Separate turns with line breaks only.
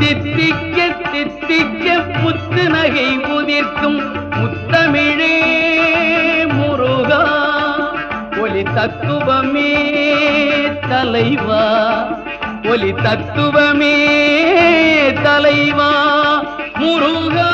தித்திக்க தித்திக்க முத்து நகை உதிர்க்கும் முத்தமிழே முருகா ஒலி தத்துவமே தலைவா ஒலி தத்துவமே தலைவா முருகா